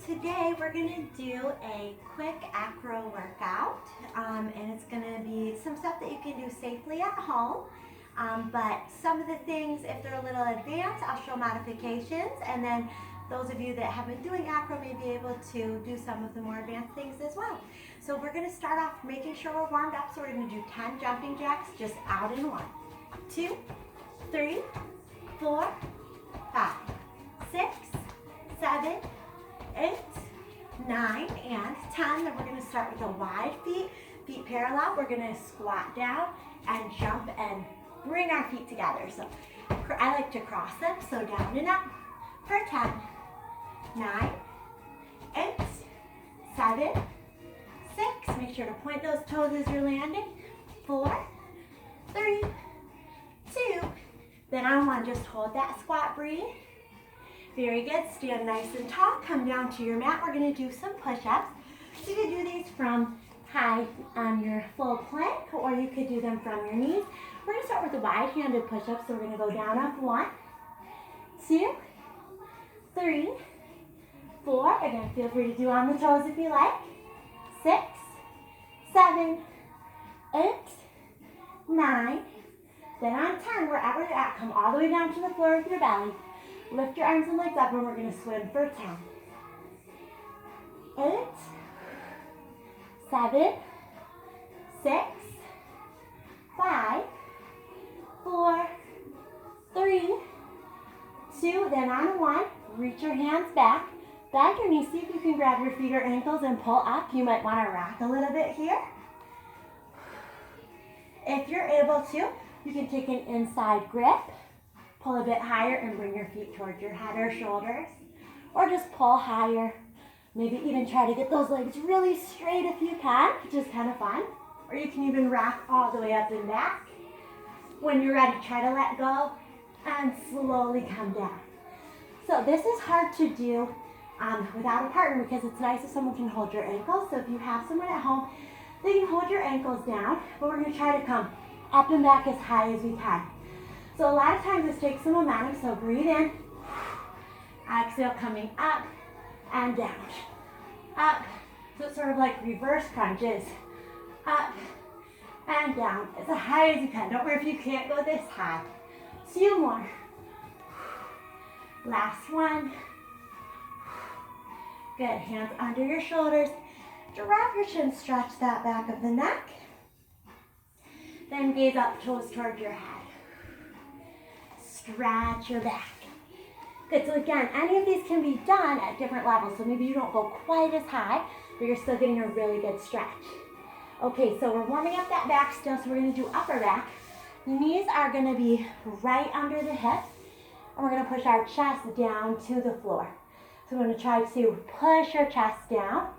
today we're going to do a quick acro workout, and it's going to be some stuff that you can do safely at home, but some of the things, if they're a little advanced, I'll show modifications, and then those of you that have been doing acro may be able to do some of the more advanced things as well. So we're going to start off making sure we're warmed up, so we're going to do 10 jumping jacks just out in 1, 2, 3, 4, 5, 6, 7, 8, 9, and 10. Then we're going to start with the wide feet parallel. We're going to squat down and jump and bring our feet together. So I like to cross them, so down and up for 10, 9, 8, 7, 6. Make sure to point those toes as you're landing. 4, 3, 2. Then on 1, just hold that squat, breathe. Very good. Stand nice and tall. Come down to your mat. We're going to do some push-ups. So you could do these from high on your full plank, or you could do them from your knees. We're going to start with the wide-handed push-ups. So we're going to go down up 1, 2, 3, 4. Again, feel free to do on the toes if you like. 6, 7, 8, 9. Then on 10, wherever you're at, come all the way down to the floor with your belly. Lift your arms and legs up, and we're going to swim for 10. 8, 7, 6, 5, 4, 3, 2. Then on 1, reach your hands back. Bend your knees. See if you can grab your feet or ankles and pull up. You might want to rock a little bit here. If you're able to, you can take an inside grip. Pull a bit higher and bring your feet towards your head or shoulders. Or just pull higher. Maybe even try to get those legs really straight if you can, which is kind of fun. Or you can even rock all the way up and back. When you're ready, try to let go and slowly come down. So this is hard to do without a partner, because it's nice if someone can hold your ankles. So if you have someone at home, they can hold your ankles down. But we're going to try to come up and back as high as we can. So a lot of times this takes some momentum, so breathe in, exhale, coming up and down, up. So it's sort of like reverse crunches, up and down, as high as you can. Don't worry if you can't go this high. 2 more. Last one. Good, hands under your shoulders. Drop your chin, stretch that back of the neck. Then gaze up, toes toward your head. Stretch your back. Good, so again, any of these can be done at different levels. So maybe you don't go quite as high, but you're still getting a really good stretch. Okay, so we're warming up that back still, so we're going to do upper back. The knees are going to be right under the hips, and we're going to push our chest down to the floor. So we're going to try to push your chest down,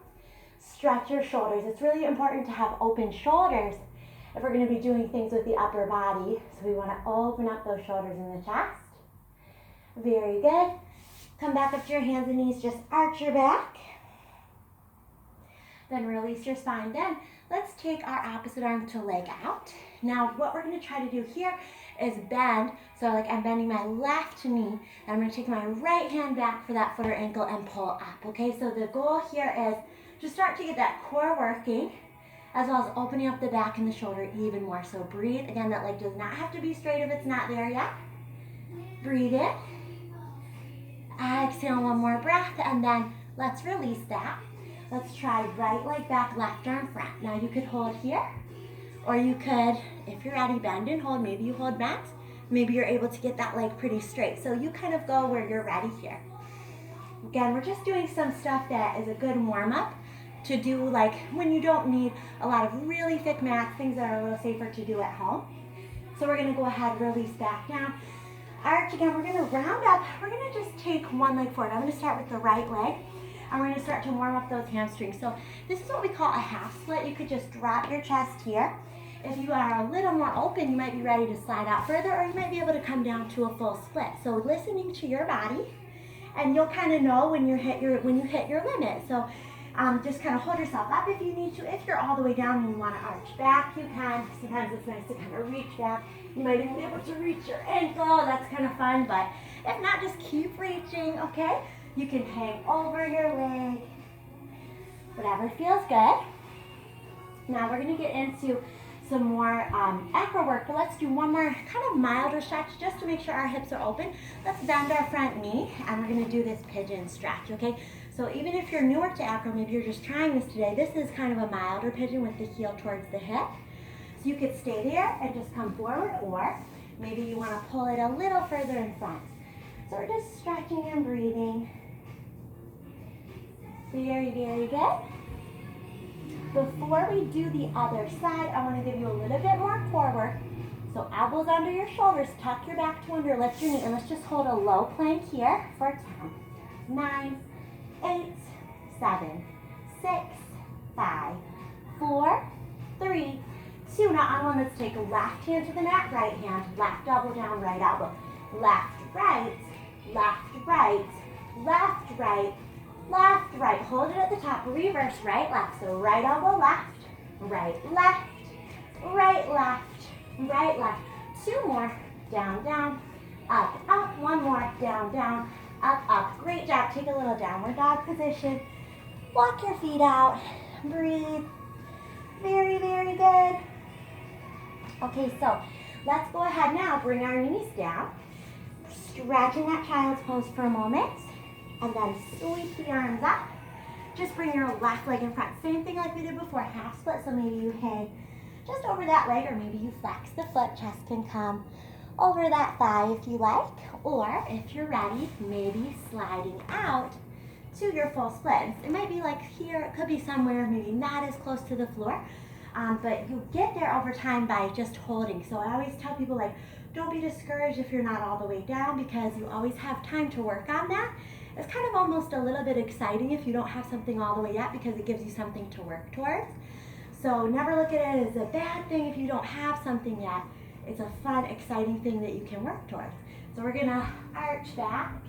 stretch your shoulders. It's really important to have open shoulders if we're going to be doing things with the upper body. So we want to open up those shoulders and the chest. Very good. Come back up to your hands and knees. Just arch your back. Then release your spine. Then let's take our opposite arm to leg out. Now what we're going to try to do here is bend. So like I'm bending my left knee, and I'm going to take my right hand back for that foot or ankle and pull up. Okay, so the goal here is to start to get that core working, as well as opening up the back and the shoulder even more. So breathe. Again, that leg does not have to be straight if it's not there yet. Breathe in. Exhale, one more breath, and then let's release that. Let's try right leg back, left arm front. Now you could hold here, or you could, if you're ready, bend and hold. Maybe you hold bent. Maybe you're able to get that leg pretty straight. So you kind of go where you're ready here. Again, we're just doing some stuff that is a good warm-up to do like when you don't need a lot of really thick mats, things that are a little safer to do at home. So we're going to go ahead, release back down. Arch again, we're going to round up. We're going to just take one leg forward. I'm going to start with the right leg, and we're going to start to warm up those hamstrings. So this is what we call a half split. You could just drop your chest here. If you are a little more open, you might be ready to slide out further, or you might be able to come down to a full split. So listening to your body, and you'll kind of know when you hit your limit. So just kind of hold yourself up if you need to. If you're all the way down and you want to arch back, you can. Sometimes it's nice to kind of reach back. You might even be able to reach your ankle. That's kind of fun, but if not, just keep reaching, okay? You can hang over your leg, whatever feels good. Now we're gonna get into some more acro work, but let's do one more kind of milder stretch just to make sure our hips are open. Let's bend our front knee and we're gonna do this pigeon stretch, okay? So even if you're newer to acro, maybe you're just trying this today, this is kind of a milder pigeon with the heel towards the hip. So you could stay there and just come forward, or maybe you wanna pull it a little further in front. So we're just stretching and breathing. Very, very good. Before we do the other side, I want to give you a little bit more core work. So elbows under your shoulders, tuck your back to under, lift your knee, and let's just hold a low plank here for 10, 9, 8, 7, 6, 5, 4, 3, 2. Now on one, let's take a left hand to the mat, right hand, left elbow down, right elbow. Left, right, left, right, left, right, left, right. Hold it at the top. Reverse, right, left. So right elbow, left, right, left, right, left, right, left. 2 more. Down, down, up, up. 1 more. Down, down, up, up. Great job. Take a little downward dog position. Walk your feet out. Breathe. Very, very good. Okay, so let's go ahead now. Bring our knees down. Stretching that child's pose for a moment. And then sweep the arms up. Just bring your left leg in front. Same thing like we did before, half split. So maybe you hang just over that leg, or maybe you flex the foot. Chest can come over that thigh if you like. Or if you're ready, maybe sliding out to your full split. It might be like here, it could be somewhere maybe not as close to the floor. But you get there over time by just holding. So I always tell people, like, don't be discouraged if you're not all the way down, because you always have time to work on that. It's kind of almost a little bit exciting if you don't have something all the way yet, because it gives you something to work towards. So never look at it as a bad thing if you don't have something yet. It's a fun, exciting thing that you can work towards. So we're gonna arch back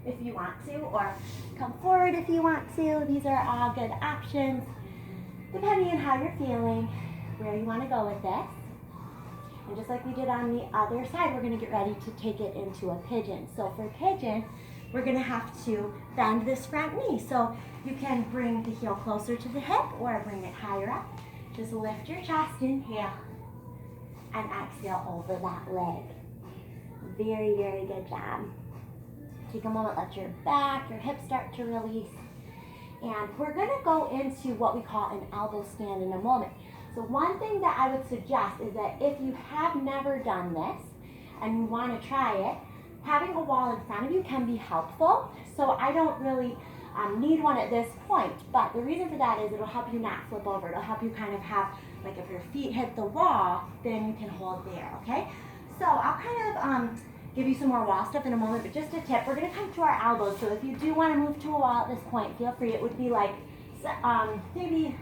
if you want to, or come forward if you want to. These are all good options, depending on how you're feeling, where you wanna go with this. And just like we did on the other side, we're gonna get ready to take it into a pigeon. So for pigeon, we're gonna have to bend this front knee. So you can bring the heel closer to the hip or bring it higher up. Just lift your chest, inhale, and exhale over that leg. Very, very good job. Take a moment, let your back, your hips start to release. And we're gonna go into what we call an elbow stand in a moment. So one thing that I would suggest is that if you have never done this and you wanna try it, having a wall in front of you can be helpful. So I don't really need one at this point, but the reason for that is it'll help you not flip over. It'll help you kind of have, like, if your feet hit the wall, then you can hold there, okay? So I'll kind of give you some more wall stuff in a moment, but just a tip, we're gonna come to our elbows. So if you do wanna move to a wall at this point, feel free. It would be like maybe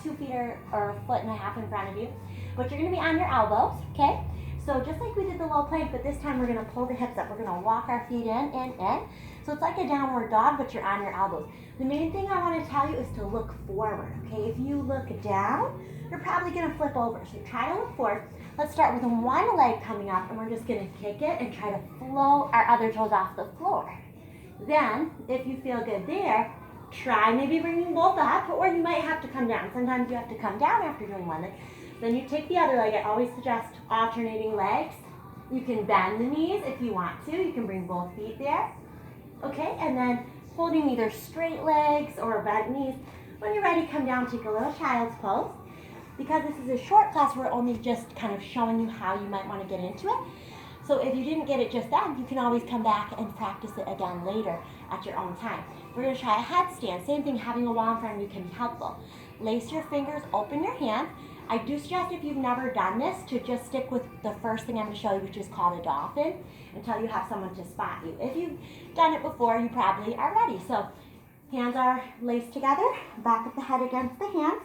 2 feet or a foot and a half in front of you, but you're gonna be on your elbows, okay? So just like we did the low plank, but this time we're gonna pull the hips up. We're gonna walk our feet in. So it's like a downward dog, but you're on your elbows. The main thing I wanna tell you is to look forward, okay? If you look down, you're probably gonna flip over. So try to look forward. Let's start with one leg coming up, and we're just gonna kick it and try to flow our other toes off the floor. Then, if you feel good there, try maybe bringing both up, or you might have to come down. Sometimes you have to come down after doing one leg. Then you take the other leg. I always suggest alternating legs. You can bend the knees if you want to. You can bring both feet there. Okay, and then holding either straight legs or bent knees. When you're ready, come down, take a little child's pose. Because this is a short class, we're only just kind of showing you how you might want to get into it. So if you didn't get it just then, you can always come back and practice it again later at your own time. We're going to try a headstand. Same thing, having a wall in front of you can be helpful. Lace your fingers, open your hand. I do suggest, if you've never done this, to just stick with the first thing I'm going to show you, which is called a dolphin, until you have someone to spot you. If you've done it before, you probably are ready. So hands are laced together, back of the head against the hands,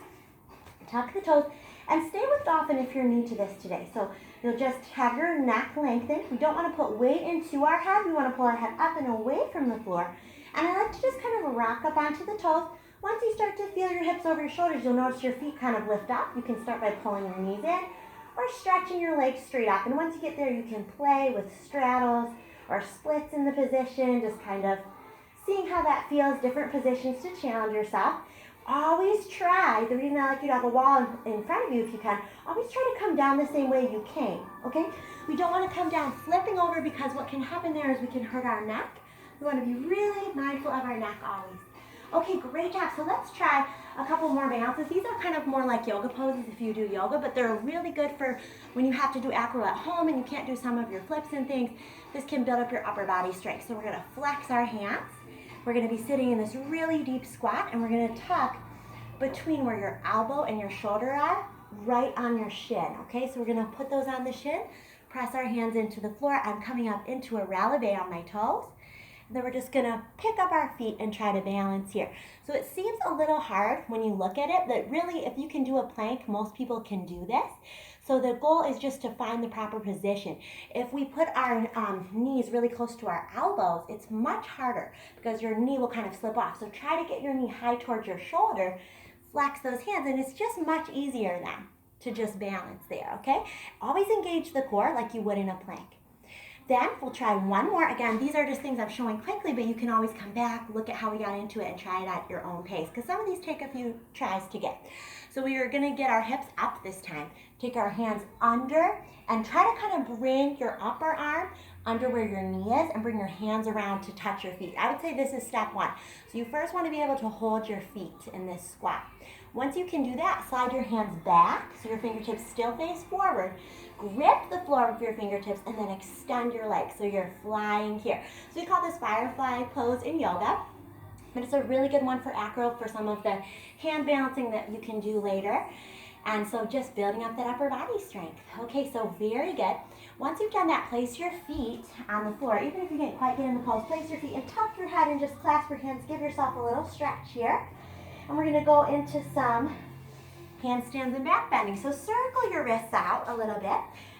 tuck the toes, and stay with dolphin if you're new to this today. So you'll just have your neck lengthened. We don't want to put weight into our head. We want to pull our head up and away from the floor. And I like to just kind of rock up onto the toes. Once you start to feel your hips over your shoulders, you'll notice your feet kind of lift up. You can start by pulling your knees in or stretching your legs straight up. And once you get there, you can play with straddles or splits in the position, just kind of seeing how that feels, different positions to challenge yourself. Always try, the reason I like you to have a wall in front of you if you can, always try to come down the same way you came, okay? We don't want to come down flipping over, because what can happen there is we can hurt our neck. We want to be really mindful of our neck always. Okay, great job. So let's try a couple more balances. These are kind of more like yoga poses if you do yoga, but they're really good for when you have to do acro at home and you can't do some of your flips and things. This can build up your upper body strength. So we're going to flex our hands. We're going to be sitting in this really deep squat, and we're going to tuck between where your elbow and your shoulder are, right on your shin. Okay, so we're going to put those on the shin, press our hands into the floor. I'm coming up into a releve on my toes. Then we're just gonna pick up our feet and try to balance here. So it seems a little hard when you look at it, but really if you can do a plank, most people can do this. So the goal is just to find the proper position. If we put our knees really close to our elbows, it's much harder because your knee will kind of slip off. So try to get your knee high towards your shoulder, flex those hands, and it's just much easier then to just balance there, okay? Always engage the core like you would in a plank. Then we'll try one more. Again, these are just things I'm showing quickly, but you can always come back, look at how we got into it, and try it at your own pace, because some of these take a few tries to get. So we are gonna get our hips up this time. Take our hands under and try to kind of bring your upper arm under where your knee is and bring your hands around to touch your feet. I would say this is step one. So you first want to be able to hold your feet in this squat. Once you can do that, slide your hands back so your fingertips still face forward. Grip the floor with your fingertips and then extend your legs so you're flying here. So we call this firefly pose in yoga, but it's a really good one for acro for some of the hand balancing that you can do later. And so just building up that upper body strength. Okay, so very good. Once you've done that, place your feet on the floor. Even if you can't quite get in the pose, place your feet and tuck your head and just clasp your hands. Give yourself a little stretch here. And we're gonna go into some handstands and back bending. So circle your wrists out a little bit.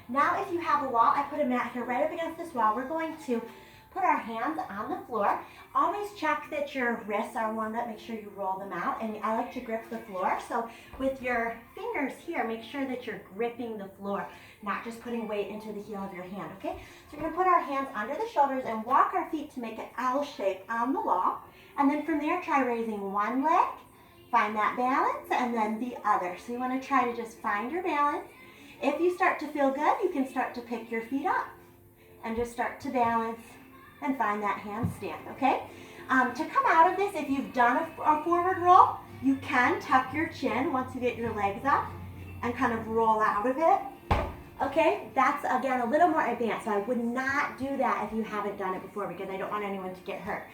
Now if you have a wall, I put a mat here right up against this wall. We're going to put our hands on the floor. Always check that your wrists are warmed up. Make sure you roll them out. And I like to grip the floor. So with your fingers here, make sure that you're gripping the floor, not just putting weight into the heel of your hand, okay? So we're gonna put our hands under the shoulders and walk our feet to make an L shape on the wall. And then from there, try raising one leg, find that balance, and then the other. So you wanna try to just find your balance. If you start to feel good, you can start to pick your feet up and just start to balance and find that handstand, okay? To come out of this, if you've done a forward roll, you can tuck your chin once you get your legs up and kind of roll out of it, okay? That's, again, a little more advanced, so I would not do that if you haven't done it before because I don't want anyone to get hurt.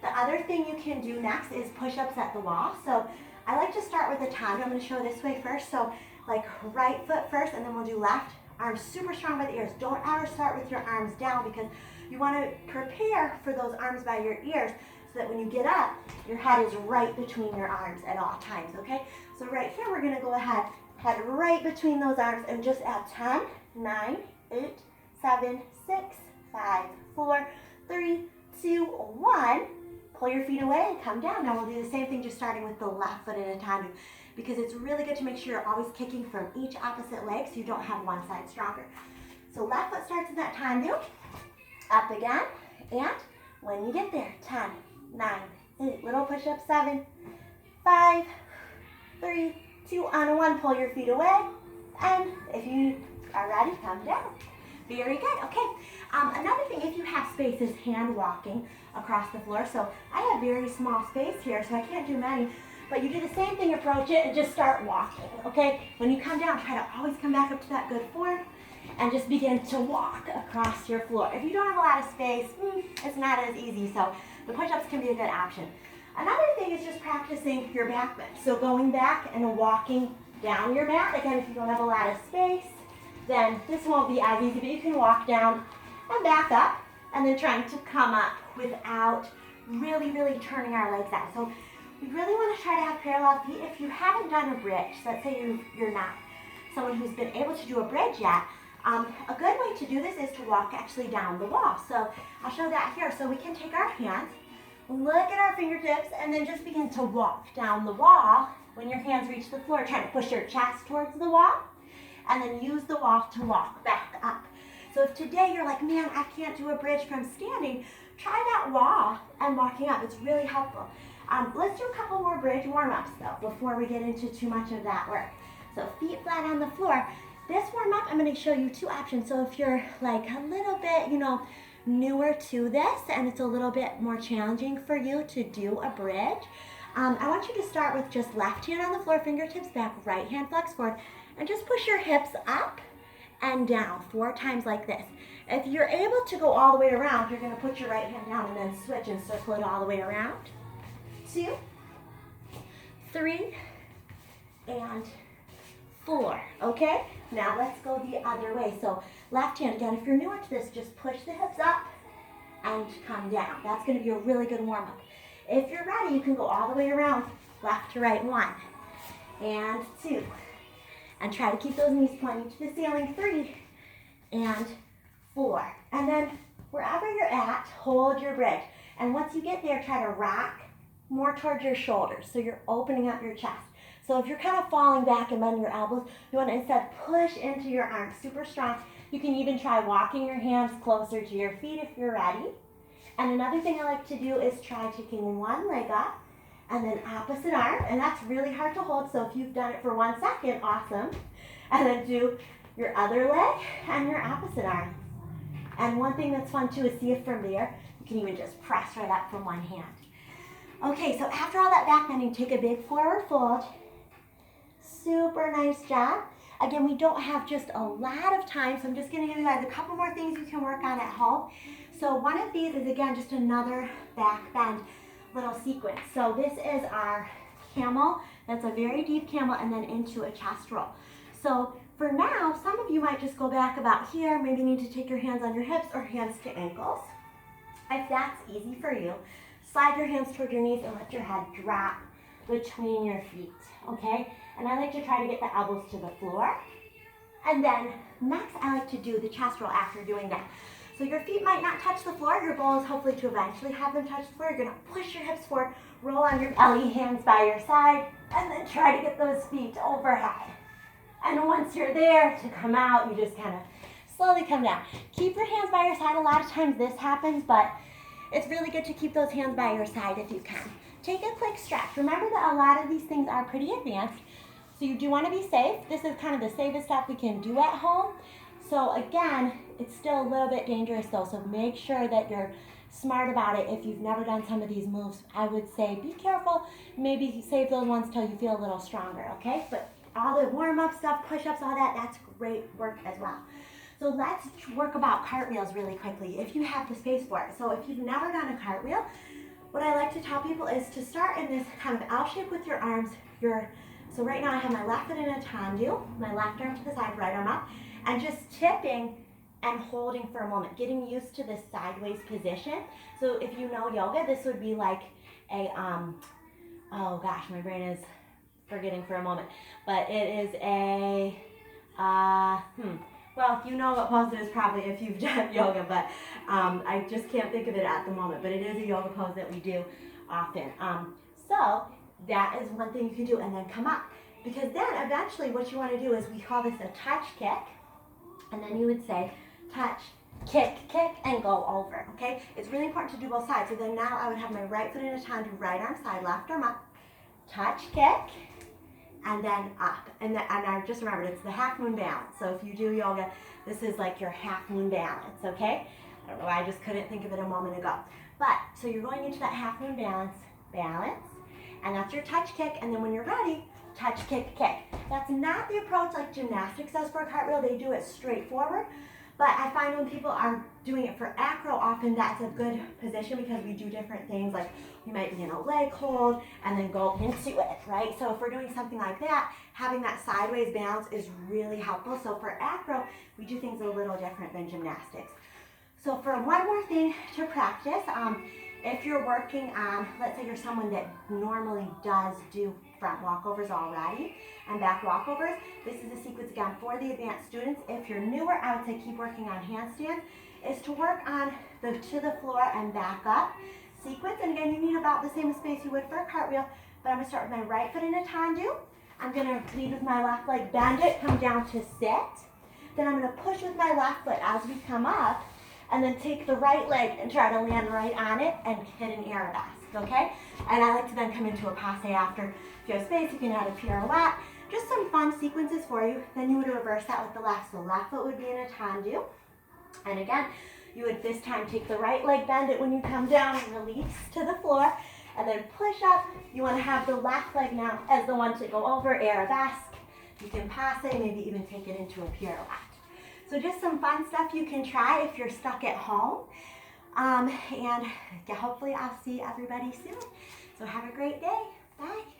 The other thing you can do next is push-ups at the wall. So I like to start with a tandem. I'm going to show this way first. So like right foot first, and then we'll do left. Arms super strong by the ears. Don't ever start with your arms down because you want to prepare for those arms by your ears so that when you get up, your head is right between your arms at all times, okay? So right here, we're going to go ahead, head right between those arms and just add 10, 9, 8, 7, 6, 5, 4, 3, 2, 1. Pull your feet away and come down. Now we'll do the same thing, just starting with the left foot in a tandem, because it's really good to make sure you're always kicking from each opposite leg so you don't have one side stronger. So left foot starts in that tandem, up again, and when you get there, 10, 9, 8, little push-up, 7, 5, 3, 2, on 1, pull your feet away, and if you are ready, come down. Very good, okay. Another thing, if you have space, is hand walking across the floor. So I have very small space here, so I can't do many, but you do the same thing, approach it, and just start walking, okay? When you come down, try to always come back up to that good form, and just begin to walk across your floor. If you don't have a lot of space, it's not as easy, so the push-ups can be a good option. Another thing is just practicing your back bend. So going back and walking down your mat. Again, if you don't have a lot of space, then this won't be as easy, but you can walk down and back up, and then trying to come up without really turning our legs out. So we really want to try to have parallel feet. If you haven't done a bridge, so let's say you're not someone who's been able to do a bridge yet, a good way to do this is to walk actually down the wall. So I'll show that here. So we can take our hands, look at our fingertips, and then just begin to walk down the wall. When your hands reach the floor, try to push your chest towards the wall, and then use the wall to walk back up. So if today you're like, man, I can't do a bridge from standing, try that while I'm walking up. It's really helpful. Let's do a couple more bridge warm-ups though before we get into too much of that work. So feet flat on the floor. This warm-up, I'm going to show you two options. So if you're like a little bit, newer to this and it's a little bit more challenging for you to do a bridge, I want you to start with just left hand on the floor, fingertips back, right hand flex forward, and just push your hips up and down 4 times like this. If you're able to go all the way around, you're going to put your right hand down and then switch and circle it all the way around. 2, 3, and 4. Okay? Now let's go the other way. So left hand, again, if you're newer to this, just push the hips up and come down. That's going to be a really good warm-up. If you're ready, you can go all the way around, left to right, 1, and 2. And try to keep those knees pointing to the ceiling, 3, and 4. And then wherever you're at, hold your bridge. And once you get there, try to rock more towards your shoulders, so you're opening up your chest. So if you're kind of falling back and bending your elbows, you want to instead push into your arms, super strong. You can even try walking your hands closer to your feet if you're ready. And another thing I like to do is try taking one leg up and then opposite arm, and that's really hard to hold, so if you've done it for 1 second, awesome. And then do your other leg and your opposite arm. And one thing that's fun too is see if from there, you can even just press right up from one hand. Okay, so after all that back bending, take a big forward fold. Super nice job. Again, we don't have just a lot of time, so I'm just gonna give you guys a couple more things you can work on at home. So one of these is, again, just another back bend little sequence. So this is our camel. That's a very deep camel, and then into a chest roll. So for now, some of you might just go back about here, maybe need to take your hands on your hips or hands to ankles. If that's easy for you, slide your hands toward your knees and let your head drop between your feet, okay? And I like to try to get the elbows to the floor. And then next, I like to do the chest roll after doing that. So your feet might not touch the floor. Your goal is hopefully to eventually have them touch the floor. You're gonna push your hips forward, roll on your belly, hands by your side, and then try to get those feet overhead. And once you're there to come out, you just kind of slowly come down. Keep your hands by your side. A lot of times this happens, but it's really good to keep those hands by your side if you can. Take a quick stretch. Remember that a lot of these things are pretty advanced, so you do want to be safe. This is kind of the safest stuff we can do at home. So again, it's still a little bit dangerous though, so make sure that you're smart about it. If you've never done some of these moves, I would say be careful. Maybe save those ones till you feel a little stronger, okay? But all the warm-up stuff, push-ups, all that, that's great work as well. So let's work about cartwheels really quickly, if you have the space for it. So if you've never done a cartwheel, what I like to tell people is to start in this kind of L shape with your arms. So right now I have my left foot in a tendu, my left arm to the side, right arm up, and just tipping and holding for a moment, getting used to this sideways position. So if you know yoga, this would be like a, oh gosh, my brain is forgetting for a moment, but it is a, well, if you know what pose it is, probably if you've done yoga, but I just can't think of it at the moment, but it is a yoga pose that we do often. So that is one thing you can do, and then come up. Because then eventually what you want to do is, we call this a touch kick, and then you would say touch, kick, kick, and go over, okay? It's really important to do both sides. So then now I would have my right foot in a tendu, right arm side, left arm up, touch, kick, and then up. And I just remembered, it's the half moon balance. So if you do yoga, this is like your half moon balance, okay? I don't know why I just couldn't think of it a moment ago. But, so you're going into that half moon balance, and that's your touch kick, and then when you're ready, touch, kick, kick. That's not the approach like gymnastics does for a cartwheel. They do it straight forward. But I find when people are doing it for acro, often that's a good position because we do different things, like we might be in a leg hold and then go into it, right? So if we're doing something like that, having that sideways balance is really helpful. So for acro, we do things a little different than gymnastics. So for one more thing to practice, if you're working on, let's say you're someone that normally does do front walkovers already and back walkovers, this is a sequence again for the advanced students. If you're newer, I would say keep working on handstands, is to work on the to the floor and back up sequence. And again, you need about the same space you would for a cartwheel, but I'm gonna start with my right foot in a tendu. I'm gonna lead with my left leg, bend it, come down to sit. Then I'm gonna push with my left foot as we come up, and then take the right leg and try to land right on it and hit an arabesque, okay? And I like to then come into a passe after. If you have space, you can add a pirouette. Just some fun sequences for you. Then you would reverse that with the left. So left foot would be in a tendu. And again, you would this time take the right leg, bend it when you come down, and release to the floor, and then push up. You want to have the left leg now as the one to go over, arabesque. You can passe, maybe even take it into a pirouette. So just some fun stuff you can try if you're stuck at home. And hopefully I'll see everybody soon. So have a great day. Bye.